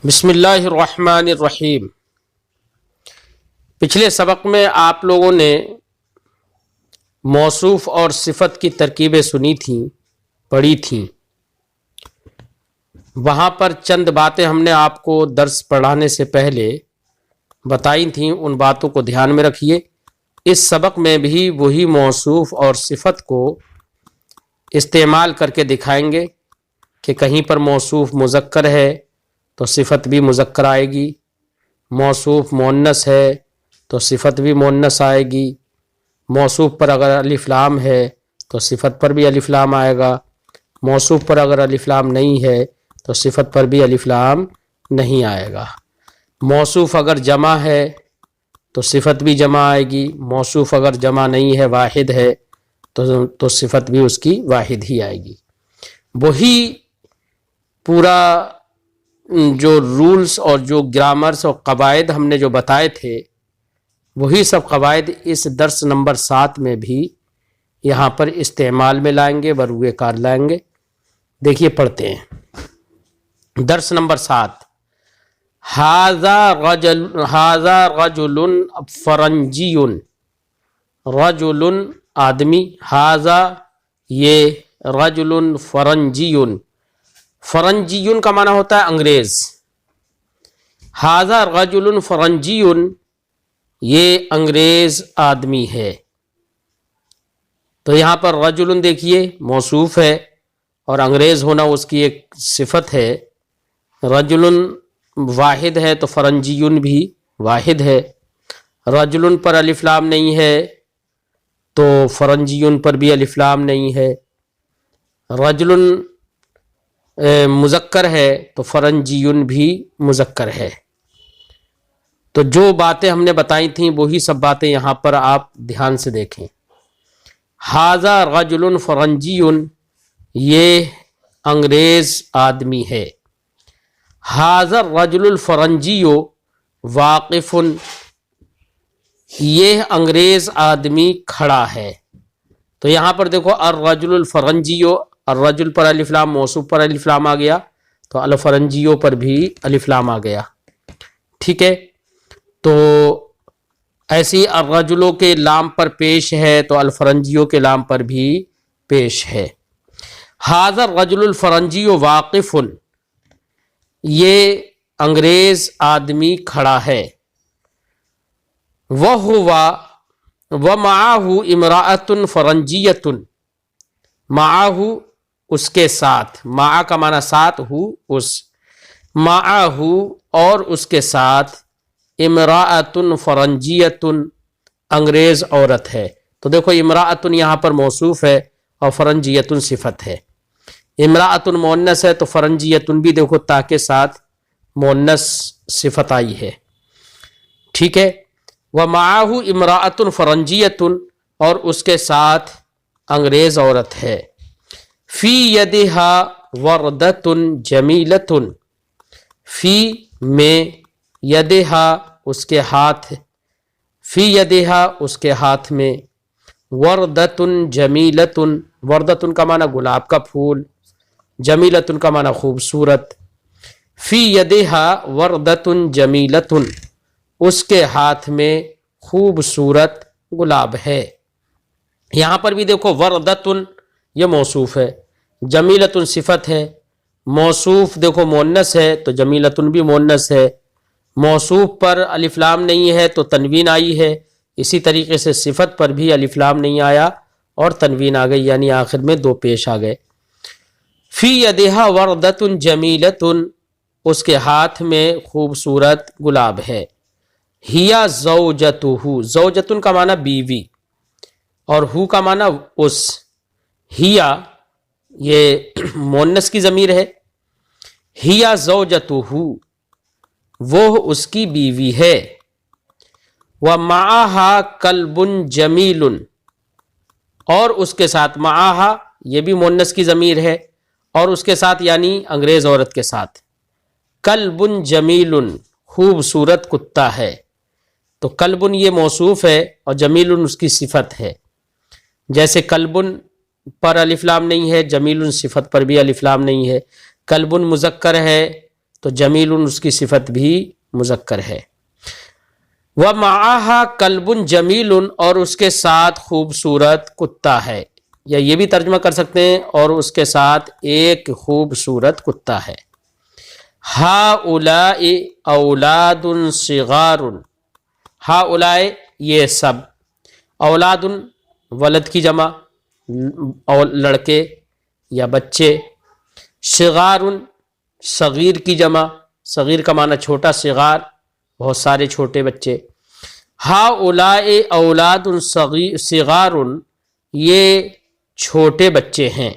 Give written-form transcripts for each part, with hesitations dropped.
بسم اللہ الرحمن الرحیم۔ پچھلے سبق میں آپ لوگوں نے موصوف اور صفت کی ترکیبیں سنی تھیں، پڑھی تھیں۔ وہاں پر چند باتیں ہم نے آپ کو درس پڑھانے سے پہلے بتائی تھیں، ان باتوں کو دھیان میں رکھیے۔ اس سبق میں بھی وہی موصوف اور صفت کو استعمال کر کے دکھائیں گے کہ کہیں پر موصوف مذکر ہے تو صفت بھی مذکر آئے گی، موصوف مؤنث ہے تو صفت بھی مؤنث آئے گی، موصوف پر اگر الف لام ہے تو صفت پر بھی الف لام آئے گا، موصوف پر اگر الف لام نہیں ہے تو صفت پر بھی الف لام نہیں آئے گا۔ موصوف اگر جمع ہے تو صفت بھی جمع آئے گی، موصوف اگر جمع نہیں ہے واحد ہے تو صفت بھی اس کی واحد ہی آئے گی۔ وہی پورا جو رولز اور جو گرامرز اور قواعد ہم نے جو بتائے تھے، وہی سب قواعد اس درس نمبر 7 میں بھی یہاں پر استعمال میں لائیں گے، بروئے کار لائیں گے۔ دیکھیے پڑھتے ہیں درس نمبر 7۔ ھذا رجل فرنجی، رجل آدمی، ھذا یہ، رجل فرنجی، فرنجی کا معنی ہوتا ہے انگریز۔ ھذا رجل فرنجی، یہ انگریز آدمی ہے۔ تو یہاں پر رجل دیکھیے موصوف ہے اور انگریز ہونا اس کی ایک صفت ہے۔ رجل واحد ہے تو فرنجی بھی واحد ہے۔ رجل پر الف لام نہیں ہے تو فرنجی پر بھی الف لام نہیں ہے۔ رجل مذکر ہے تو فرنجی بھی مذکر ہے۔ تو جو باتیں ہم نے بتائی تھیں وہی سب باتیں یہاں پر آپ دھیان سے دیکھیں۔ ھذا رجل فرنجی، یہ انگریز آدمی ہے۔ ھذا الرجل الفرنجی واقف، یہ انگریز آدمی کھڑا ہے۔ تو یہاں پر دیکھو الرجل الفرنجی، الرجل پر الف لام، موصوف پر الف لام آ گیا تو الفرنجیوں پر بھی الف لام آ گیا، ٹھیک ہے۔ تو ایسی الرجلوں کے لام پر پیش ہے تو الفرنجیوں کے لام پر بھی پیش ہے۔ ھذا الرجل الفرنجی واقف، یہ انگریز آدمی کھڑا ہے۔ ومعہ امرأۃ فرنجیۃ، معہ اس کے ساتھ، معہ کا معنی ساتھ، ہو اس، معہ اور اس کے ساتھ، امرأۃ فرنجیۃ انگریز عورت ہے۔ تو دیکھو امرأۃ یہاں پر موصوف ہے اور فرنجیۃ صفت ہے۔ امرأۃ مؤنث ہے تو فرنجیۃ بھی دیکھو تا کے ساتھ مؤنث صفت آئی ہے، ٹھیک ہے۔ ومعہ امرأۃ فرنجیۃ، اور اس کے ساتھ انگریز عورت ہے۔ فی یدہا وردۃ جمیلۃ، فی میں، یدہا اس کے ہاتھ، فی یدہا اس کے ہاتھ میں، وردۃ جمیلۃ، وردۃ کا معنی گلاب کا پھول، جمیلۃ کا معنی خوبصورت۔ فی یدہا وردۃ جمیلۃ، اس کے ہاتھ میں خوبصورت گلاب ہے۔ یہاں پر بھی دیکھو وردۃ یہ موصوف ہے، جمیلۃ صفت ہے، موصوف دیکھو مؤنث ہے تو جمیلۃ بھی مؤنث ہے، موصوف پر الف لام نہیں ہے تو تنوین آئی ہے، اسی طریقے سے صفت پر بھی الف لام نہیں آیا اور تنوین آ گئی، یعنی آخر میں دو پیش آ گئے۔ فی یدہا وردۃ جمیلۃ، اس کے ہاتھ میں خوبصورت گلاب ہے۔ ہیا زوجتہ، زوجۃ کا معنی بیوی اور ہو کا معنی اس، ہیا یہ مؤنث کی ضمیر ہے، ہیا زوجتہ وہ اس کی بیوی ہے۔ ومعہا کلب جمیل، اور اس کے ساتھ، معہا یہ بھی مؤنث کی ضمیر ہے اور اس کے ساتھ یعنی انگریز عورت کے ساتھ، کلب جمیل خوبصورت کتا ہے۔ تو کلب یہ موصوف ہے اور جمیل اس کی صفت ہے۔ جیسے کلب پر الف لام نہیں ہے، جمیل صفت پر بھی الف لام نہیں ہے۔ کلب مذکر ہے تو جمیل اس کی صفت بھی مذکر ہے۔ وَمَعَهَا كَلْبٌ جَمِيلٌ اور اس کے ساتھ خوبصورت کتا ہے، یا یہ بھی ترجمہ کر سکتے ہیں اور اس کے ساتھ ایک خوبصورت کتا ہے۔ هَؤُلَاءِ أَوْلَادٌ صِغَارٌ، هَؤُلَاء یہ سب، اولاد ولد کی جمع لڑکے یا بچے، صغار صغیر کی جمع، صغیر کا معنی چھوٹا، صغار بہت سارے چھوٹے بچے۔ ہؤلاء اولاد صغار یہ چھوٹے بچے ہیں۔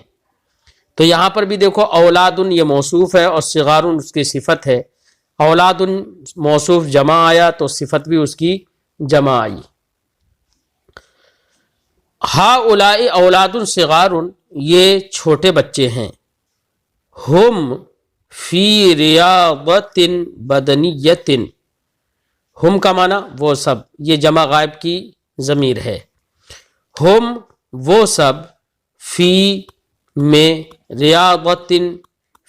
تو یہاں پر بھی دیکھو اولاد یہ موصوف ہے اور صغار اس کی صفت ہے۔ اولاد موصوف جمع آیا تو صفت بھی اس کی جمع آئی۔ ہؤلاء اولاد صغار یہ چھوٹے بچے ہیں۔ ہم فی ریاضۃ بدنیۃ، ہم کا معنی وہ سب، یہ جمع غائب کی ضمیر ہے۔ ہم وہ سب، فی میں، ریاضۃ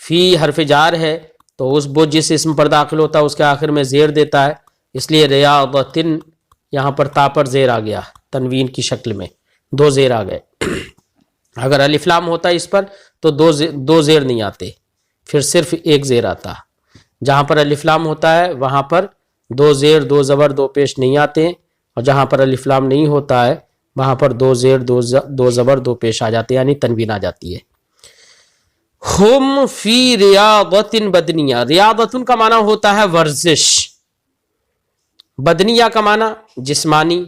فی حرف جار ہے تو اس وہ جس اسم پر داخل ہوتا ہے اس کے آخر میں زیر دیتا ہے، اس لیے ریاضۃ یہاں پر تا پر زیر آ گیا تنوین کی شکل میں، دو زیر آ گئے۔ اگر الف لام ہوتا ہے اس پر تو دو زیر نہیں آتے، پھر صرف ایک زیر آتا۔ جہاں پر الف لام ہوتا ہے وہاں پر دو زیر دو زبر دو پیش نہیں آتے ہیں، اور جہاں پر الف لام نہیں ہوتا ہے وہاں پر دو زیر دو زبر دو پیش آ جاتے ہیں، یعنی تنوین آ جاتی ہے۔ ہم فی ریاضۃ بدنیہ، ریاضۃ کا معنی ہوتا ہے ورزش، بدنیہ کا معنی جسمانی،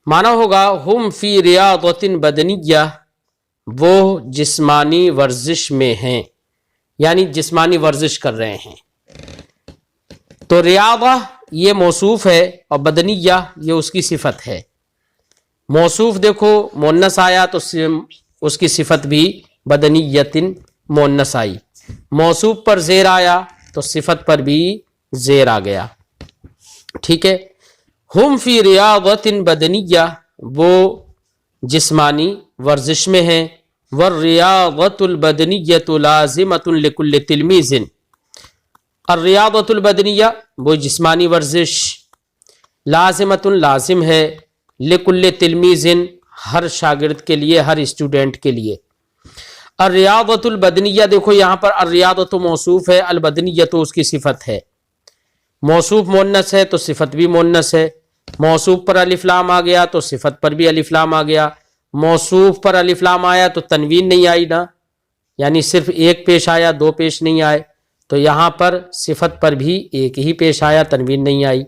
معنی ہوگا ہم فی ریاضۃ بدنیہ، وہ جسمانی ورزش میں ہیں، یعنی جسمانی ورزش کر رہے ہیں۔ تو ریاضہ یہ موصوف ہے اور بدنیہ یہ اس کی صفت ہے۔ موصوف دیکھو مؤنث آیا تو اس کی صفت بھی بدنیۃ مؤنث آئی، موصوف پر زیر آیا تو صفت پر بھی زیر آ گیا، ٹھیک ہے۔ ہم فی ریاضۃ بدنیہ، وہ جسمانی ورزش میں ہیں۔ والریاضۃ البدنیۃ لازمۃ لکل تلمیذ، الریاضۃ البدنیہ وہ جسمانی ورزش، لازمۃ لازم ہے، لکل تلمیذ ہر شاگرد کے لیے، ہر اسٹوڈنٹ کے لیے۔ الریاضۃ البدنیہ دیکھو یہاں پر الریاضۃ موصوف ہے، البدنیۃ اس کی صفت ہے۔ موصوف مؤنث ہے تو صفت بھی مؤنث ہے، موصوف پر الف لام آ گیا تو صفت پر بھی الف لام آ گیا، موصوف پر الف لام آیا تو تنوین نہیں آئی نا، یعنی صرف ایک پیش آیا دو پیش نہیں آئے، تو یہاں پر صفت پر بھی ایک ہی پیش آیا، تنوین نہیں آئی۔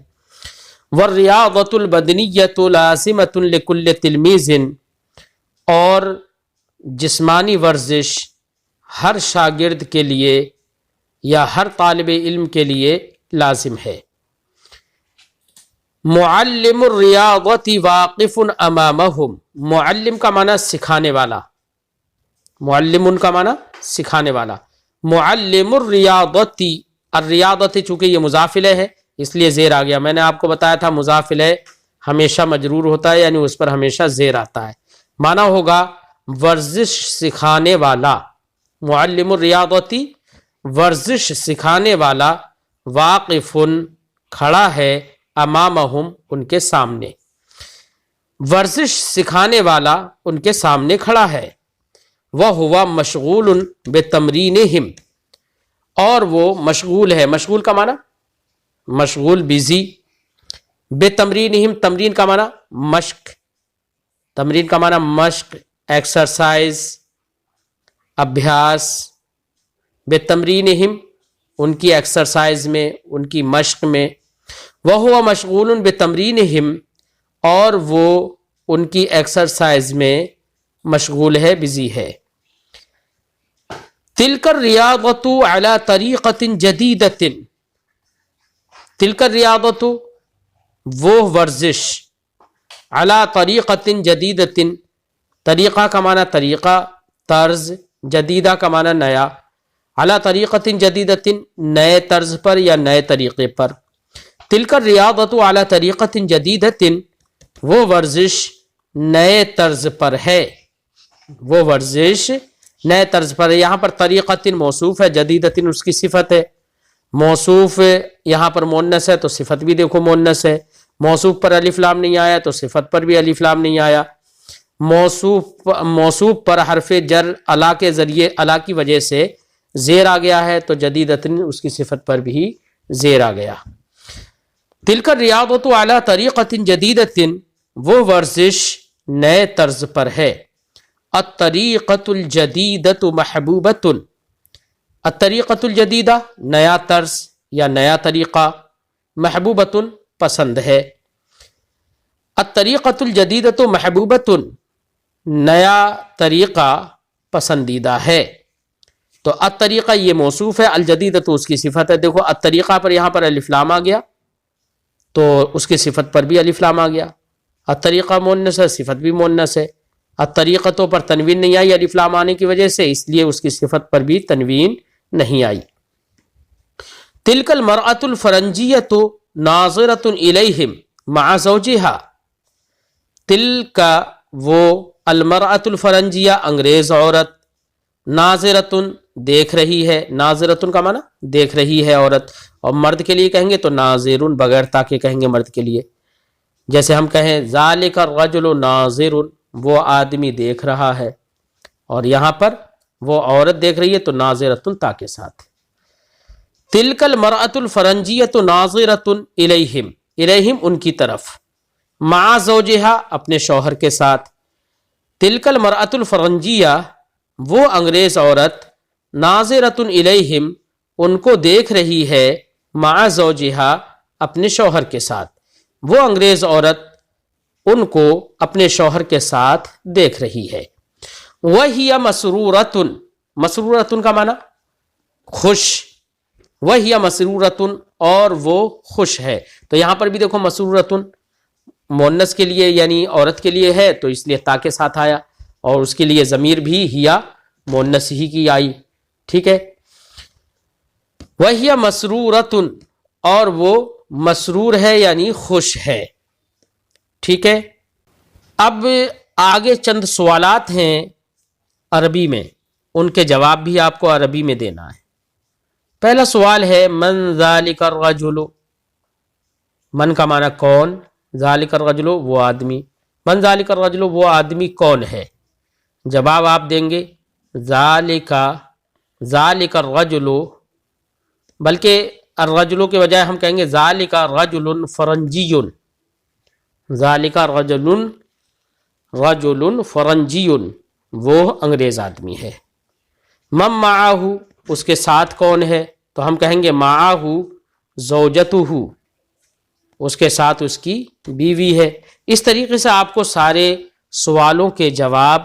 والریاضۃ البدنیۃ لازمۃ لکل تلمیذ، اور جسمانی ورزش ہر شاگرد کے لیے یا ہر طالب علم کے لیے لازم ہے۔ معلم الریاضۃ واقف امامہم، معلم کا معنی سکھانے والا، معلم کا معنی سکھانے والا۔ معلم الریاضۃ، الریاضۃ چونکہ یہ مضاف الیہ ہے اس لیے زیر آ گیا، میں نے آپ کو بتایا تھا مضاف الیہ ہمیشہ مجرور ہوتا ہے، یعنی اس پر ہمیشہ زیر آتا ہے، معنی ہوگا ورزش سکھانے والا۔ معلم الریاضۃ ورزش سکھانے والا، واقف کھڑا ہے، امامہم ان کے سامنے، ورزش سکھانے والا ان کے سامنے کھڑا ہے۔ وَهُوَ مشغول بتمرینہم، اور وہ مشغول ہے، مشغول کا معنی مشغول بزی، بتمرینہم تمرین کا معنی مشق، تمرین کا معنی مشق، ایکسرسائز، ابھیاس، بتمرینہم ان کی ایکسرسائز میں، ان کی مشق میں۔ وَهُوَ مشغول بتمرینہم، اور وہ ان کی ایکسرسائز میں مشغول ہے، بزی ہے۔ تلک الریاضۃ علی طریقۃ جدیدۃ، تلک الریاضۃ وہ ورزش، علی طریقۃ جدیدۃ طریقہ کا معنی طریقہ، طرز، جدیدہ کا معنی نیا، علی طریقۃ جدیدۃ نئے طرز پر یا نئے طریقے پر۔ تلک الریاضۃ علی طریقۃ جدیدۃ وہ ورزش نئے طرز پر ہے، وہ ورزش نئے طرز پر. یہاں پر طریقۃ موصوف ہے, جدیدۃ اس کی صفت ہے. موصوف یہاں پر مؤنث ہے تو صفت بھی دیکھو مؤنث ہے. موصوف پر الف لام نہیں آیا تو صفت پر بھی الف لام نہیں آیا. موصوف پر حرف جر الا کے ذریعے, الا کی وجہ سے زیر آ گیا ہے تو جدیدۃ اس کی صفت پر بھی زیر آ گیا. تلک الریاضۃ علی طریقۃ جدیدۃ, وہ ورزش نئے طرز پر ہے. الطریقۃ الجدیدۃ محبوبۃ, الطریقۃ الجدیدہ نیا طرز یا نیا طریقہ, محبوبۃ پسند ہے. الطریقۃ الجدیدۃ محبوبۃ, نیا طریقہ پسندیدہ ہے. تو الطریقہ یہ موصوف ہے, الجدیدۃ اس کی صفت ہے. دیکھو الطریقہ پر یہاں پر الف لام آ گیا تو اس کی صفت پر بھی الف لام آ گیا. الطریقہ مؤنث ہے, صفت بھی مؤنث ہے. الطریقتوں پر تنوین نہیں آئی الف لام آنے کی وجہ سے, اس لیے اس کی صفت پر بھی تنوین نہیں آئی. تلک المرأة الفرنجیۃ ناظرۃ الیہم مع زوجہا, تلک وہ, المرأة الفرنجیہ انگریز عورت, ناظرۃ دیکھ رہی ہے, ناظرۃ کا معنی دیکھ رہی ہے عورت. اور مرد کے لیے کہیں گے تو ناظر بغیر تا کے کہیں گے مرد کے لیے. جیسے ہم کہیں ذالک الرجل ناظر, وہ آدمی دیکھ رہا ہے, اور یہاں پر وہ عورت دیکھ رہی ہے تو ناظرۃ تا کے ساتھ. تلک المرأة الفرنجیۃ ناظرۃ الیہم, الیہم ان کی طرف, مع زوجہا اپنے شوہر کے ساتھ. تلک المرأة الفرنجیہ وہ انگریز عورت, ناظرۃ الیہم ان کو دیکھ رہی ہے, مع زوجہا اپنے شوہر کے ساتھ. وہ انگریز عورت ان کو اپنے شوہر کے ساتھ دیکھ رہی ہے. وَهِيَ مَسْرُورَةٌ, مسرورۃ کا معنی خوش, وَهِيَ مَسْرُورَةٌ اور وہ خوش ہے. تو یہاں پر بھی دیکھو مسرورۃ مؤنث کے لیے یعنی عورت کے لیے ہے تو اس لیے تا کے ساتھ آیا, اور اس کے لیے ضمیر بھی ہیا مؤنث ہی کی آئی. ٹھیک ہے, وَهِيَ مَسْرُورَةٌ اور وہ مسرور ہے یعنی خوش ہے. ٹھیک ہے, اب آگے چند سوالات ہیں عربی میں, ان کے جواب بھی آپ کو عربی میں دینا ہے. پہلا سوال ہے من ذالک الرجل, من کا معنی کون, ذالک الرجل وہ آدمی, من ذالک الرجل وہ آدمی کون ہے. جواب آپ دیں گے ذالک, ذالک الرجل, بلکہ الرجل کے بجائے ہم کہیں گے ذالک رجل فرنجی, ذالک رجل, رجل فرنجی, وہ انگریز آدمی ہے. من معاہ اس کے ساتھ کون ہے تو ہم کہیں گے معاہ زوجتہ, اس کے ساتھ اس کی بیوی ہے. اس طریقے سے آپ کو سارے سوالوں کے جواب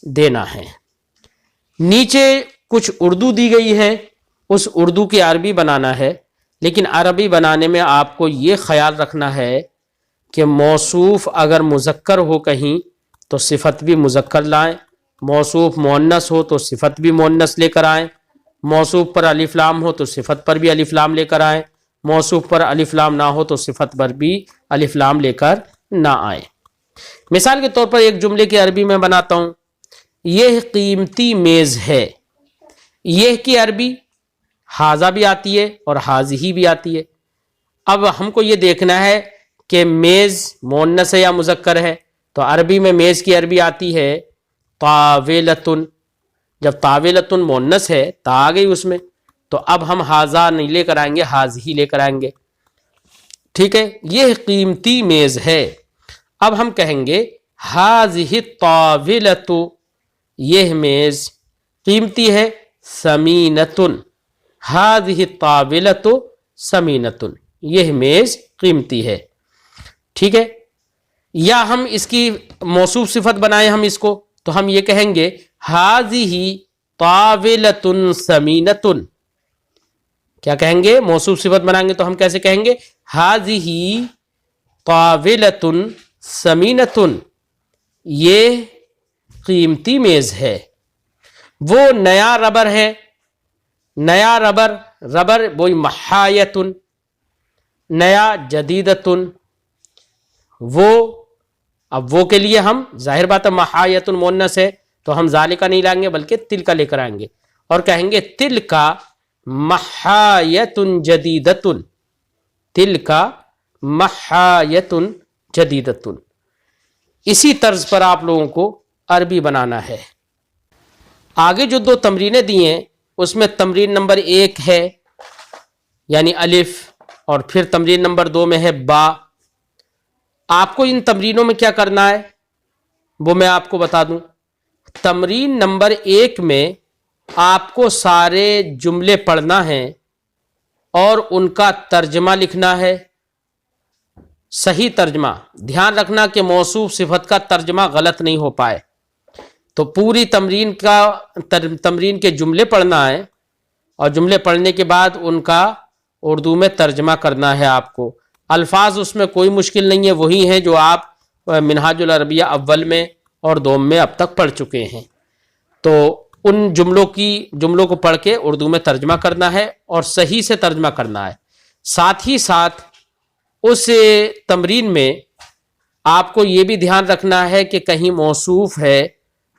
دینا ہے. نیچے کچھ اردو دی گئی ہے, اس اردو کی عربی بنانا ہے, لیکن عربی بنانے میں آپ کو یہ خیال رکھنا ہے کہ موصوف اگر مذکر ہو کہیں تو صفت بھی مذکر لائیں, موصوف مؤنث ہو تو صفت بھی مؤنث لے کر آئیں, موصوف پر الف لام ہو تو صفت پر بھی الف لام لے کر آئیں, موصوف پر الف لام نہ ہو تو صفت پر بھی الف لام لے کر نہ آئیں. مثال کے طور پر ایک جملے کی عربی میں بناتا ہوں, یہ قیمتی میز ہے. یہ کی عربی حاذا بھی آتی ہے اور حاذی بھی آتی ہے. اب ہم کو یہ دیکھنا ہے کہ میز مؤنث ہے یا مذکر ہے. تو عربی میں میز کی عربی آتی ہے طاولۃ. جب طاولۃ مؤنث ہے تا آ گئی اس میں, تو اب ہم حاذا نہیں لے کر آئیں گے, حاذی لے کر آئیں گے. ٹھیک ہے, یہ قیمتی میز ہے. اب ہم کہیں گے حاذہ الطاولۃ, یہ میز قیمتی ہے, ثمینۃ, حاذہ الطاولۃ ثمینۃ, یہ میز قیمتی ہے. ٹھیک ہے, یا ہم اس کی موصوف صفت بنائیں ہم اس کو, تو ہم یہ کہیں گے حاذہ طاولۃ ثمینۃ. کیا کہیں گے, موصوف صفت بنائیں گے تو ہم کیسے کہیں گے حاذہ طاولۃ ثمینۃ, یہ قیمتی میز ہے. وہ نیا ربر ہے, نیا ربر, ربر وہی محایۃ, نیا جدیدۃ, وہ, اب وہ کے لیے ہم ظاہر بات ہے محایۃ مؤنث ہے تو ہم ذالکا نہیں لائیں گے بلکہ تلکا لے کر آئیں گے اور کہیں گے تلکا محایت جدیدۃ، تلکا محایت جدیدۃ۔ اسی طرز پر آپ لوگوں کو عربی بنانا ہے۔ آگے جو دو تمرینیں دی ہیں اس میں تمرین نمبر 1 ہے یعنی الف، اور پھر تمرین نمبر 2 میں ہے با۔ آپ کو ان تمرینوں میں کیا کرنا ہے وہ میں آپ کو بتا دوں۔ تمرین نمبر 1 میں آپ کو سارے جملے پڑھنا ہے اور ان کا ترجمہ لکھنا ہے، صحیح ترجمہ۔ دھیان رکھنا کہ موصوف صفت کا ترجمہ غلط نہیں ہو پائے، تو پوری تمرین کے جملے پڑھنا ہے اور جملے پڑھنے کے بعد ان کا اردو میں ترجمہ کرنا ہے آپ کو۔ الفاظ اس میں کوئی مشکل نہیں ہے، وہی ہیں جو آپ منہاج العربیہ اول میں اور دوم میں اب تک پڑھ چکے ہیں۔ تو ان جملوں کو پڑھ کے اردو میں ترجمہ کرنا ہے اور صحیح سے ترجمہ کرنا ہے۔ ساتھ ہی ساتھ اس تمرین میں آپ کو یہ بھی دھیان رکھنا ہے کہ کہیں موصوف ہے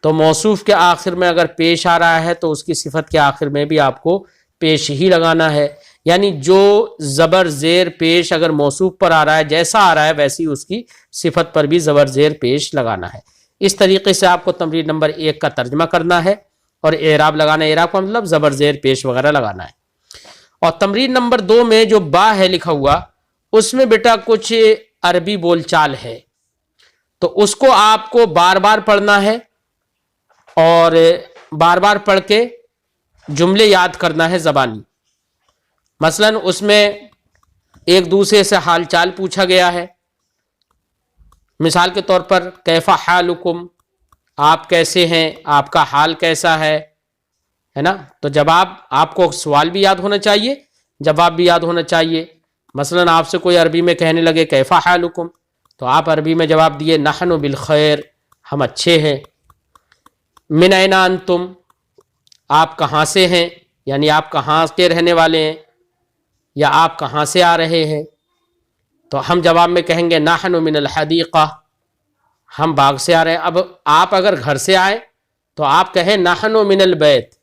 تو موصوف کے آخر میں اگر پیش آ رہا ہے تو اس کی صفت کے آخر میں بھی آپ کو پیش ہی لگانا ہے، یعنی جو زبر زیر پیش اگر موصوف پر آ رہا ہے، جیسا آ رہا ہے ویسی اس کی صفت پر بھی زبر زیر پیش لگانا ہے۔ اس طریقے سے آپ کو تمرین نمبر 1 کا ترجمہ کرنا ہے اور اعراب لگانا ہے، اعراب کا مطلب زبر زیر پیش وغیرہ لگانا ہے۔ اور تمرین نمبر 2 میں جو با ہے لکھا ہوا، اس میں بیٹا کچھ عربی بول چال ہے، تو اس کو آپ کو بار بار پڑھنا ہے اور بار بار پڑھ کے جملے یاد کرنا ہے زبانی۔ مثلا اس میں ایک دوسرے سے حال چال پوچھا گیا ہے، مثال کے طور پر کیف حالکم، آپ کیسے ہیں، آپ کا حال کیسا ہے نا؟ تو جواب آپ کو سوال بھی یاد ہونا چاہیے، جواب بھی یاد ہونا چاہیے۔ مثلا آپ سے کوئی عربی میں کہنے لگے کیف حالکم، تو آپ عربی میں جواب دیے نحن بالخیر، ہم اچھے ہیں۔ من این انتم، آپ کہاں سے ہیں، یعنی آپ کہاں کے رہنے والے ہیں یا آپ کہاں سے آ رہے ہیں، تو ہم جواب میں کہیں گے نحن من الحدیقہ، ہم باغ سے آ رہے ہیں۔ اب آپ اگر گھر سے آئے تو آپ کہیں نحن من البیت،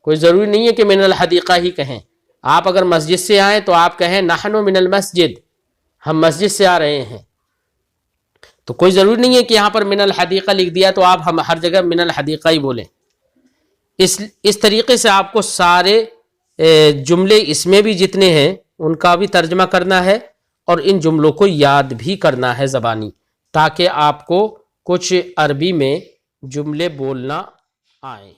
کوئی ضروری نہیں ہے کہ من الحدیقہ ہی کہیں۔ آپ اگر مسجد سے آئیں تو آپ کہیں نحن من المسجد، ہم مسجد سے آ رہے ہیں۔ تو کوئی ضروری نہیں ہے کہ یہاں پر من الحدیقہ لکھ دیا تو آپ ہر جگہ من الحدیقہ ہی بولیں۔ اس طریقے سے آپ کو سارے جملے اس میں بھی جتنے ہیں ان کا بھی ترجمہ کرنا ہے اور ان جملوں کو یاد بھی کرنا ہے زبانی، تاکہ آپ کو کچھ عربی میں جملے بولنا آئیں۔